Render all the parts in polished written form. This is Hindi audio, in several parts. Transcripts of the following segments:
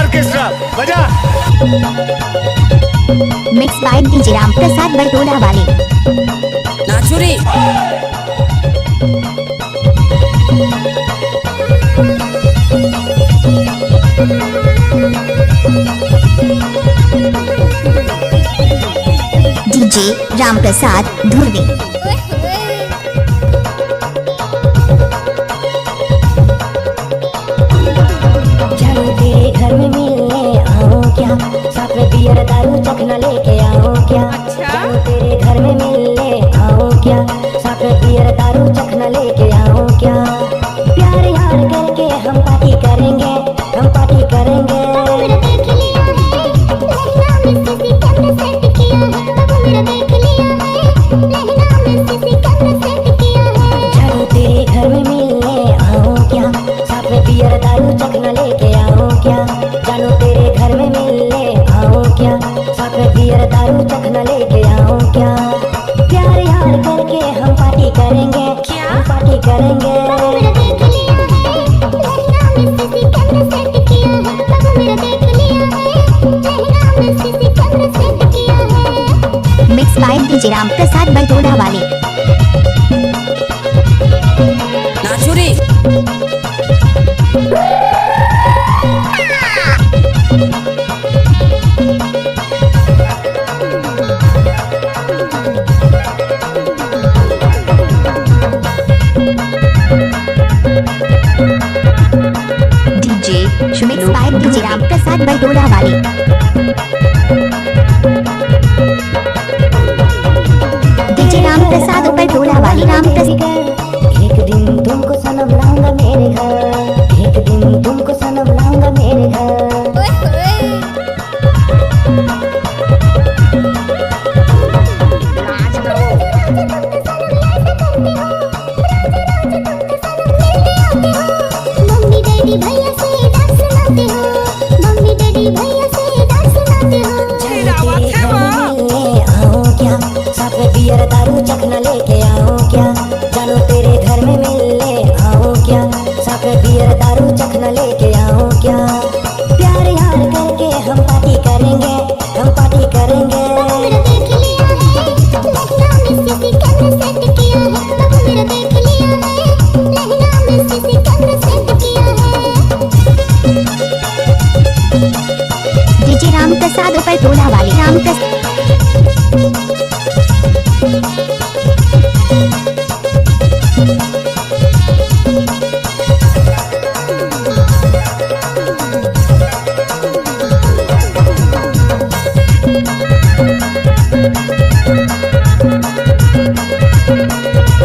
ऑर्केस्ट्रा बजा। Mix by DJ Ram Prasad Bardola वाले। नाचुरी डीजे राम प्रसाद धुर्वे। चलो तेरे घर में मिलने आओ क्या, साथ में बियर दारू चखना लेके आओ क्या। चलो तेरे घर में मिलने आओ क्या, साथ में बियर दारू चखना लेके आओ क्या। प्यार यार करके हम पार्टी करेंगे, हम पार्टी करेंगे। चलो तेरे घर में मिलने आओ क्या, साथ में बियर दारू चखना लेके आओ क्या। जानो तेरे घर में मिलने आओ क्या, साथ में बियर दारू चखना लेके आओ क्या। प्यार यार करके हम पार्टी करेंगे, हम पार्टी करेंगे। Mix by DJ Ram Prasad Bardola वाले। नाचुरी DJ mix by DJ Ram Prasad Bardola वाले। डीजे राम प्रसाद बरदोला वाले। राम प्रसाद एक दिन तुमको सनम लाऊंगा मेरे घर, एक दिन तुमको सनम लाऊंगा मेरे घर। मम्मी डैडी भैया से डांस सुनाते हो, मम्मी डैडी भैया से डांस सुनाते हो। तेरे घर में मिलने आओ क्या, साथ में बियर दारू चखना लेके आओ क्या। जानो तेरे घर में मिलने आओ क्या, साथ में बियर दारू चखना लेके आओ क्या। प्यार यार करके हम पार्टी करेंगे, हम पार्टी करेंगे। मेरा देख लिया है लहंगा में सीसी कैमरा सेट किया है, बाबू मेरा देख लिया है लहंगा में सीसी कैमरा सेट किया है। डीजे राम प्रसाद बरदोला वाले। Ram Prasad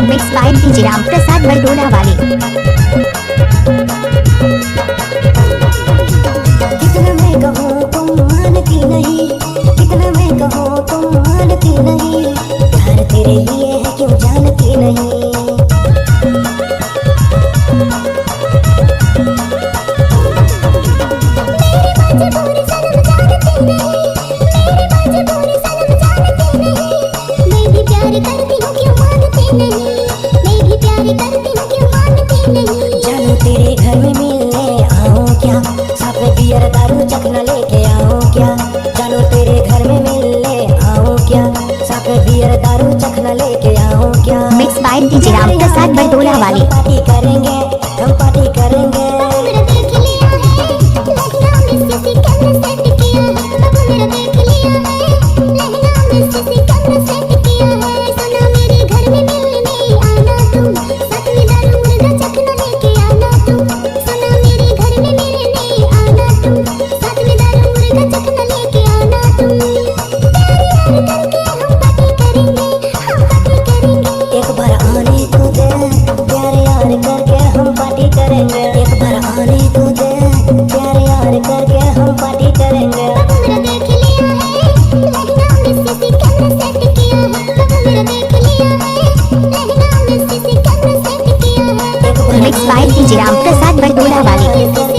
mix by DJ Ram Prasad Bardola वाले। कितना मैं कहूँ तुम मानती नहीं, कितना मैं कहूँ तुम मानती नहीं। प्यार तेरे लिए है क्यों जानती नहीं। मैं भी प्यार करती हूँ क्यों मानती नहीं, मैं भी प्यार करती हूँ क्यों मानती नहीं। जानो तेरे घर में मिलने आओ क्या, साथ में बियर दारू चखना लेके आओ क्या। जानो तेरे घर में मिलने आओ क्या, साथ में बियर दारू चखना लेके आओ क्या। Mix by DJ Ram Prasad Bardola वाले। पार्टी करेंगे, हम पार्टी करेंगे। मेरा देख लिया है लहंगा में सीसी कैमरा सेट किया है, बाबू मेरा देख लिया है लहंगा में सीसी कैमरा सेट किया है। सोना मेरे घर में मिलने आना तुम, साथ में दारू मुर्गा चखना लेके आना तुम। सोना मेरे घर में मिलने आना तुम, साथ में दारू मुर्गा चखना लेके आना तुम। प्यार यार करके हम पार्टी करेंगे, हम पार्टी करेंगे। एक बार आने तो दे, प्यार यार करके हम पार्टी करेंगे। एक बार आने तो दे, प्यार यार करके हम पार्टी करेंगे। बाबू मेरा देख लिया है लहंगा में सीसी कैमरा सेट किया है, बाबू मेरा देख लिया है लहंगा में सीसी कैमरा सेट किया है। Mix by DJ Ram Prasad Bardola वाले।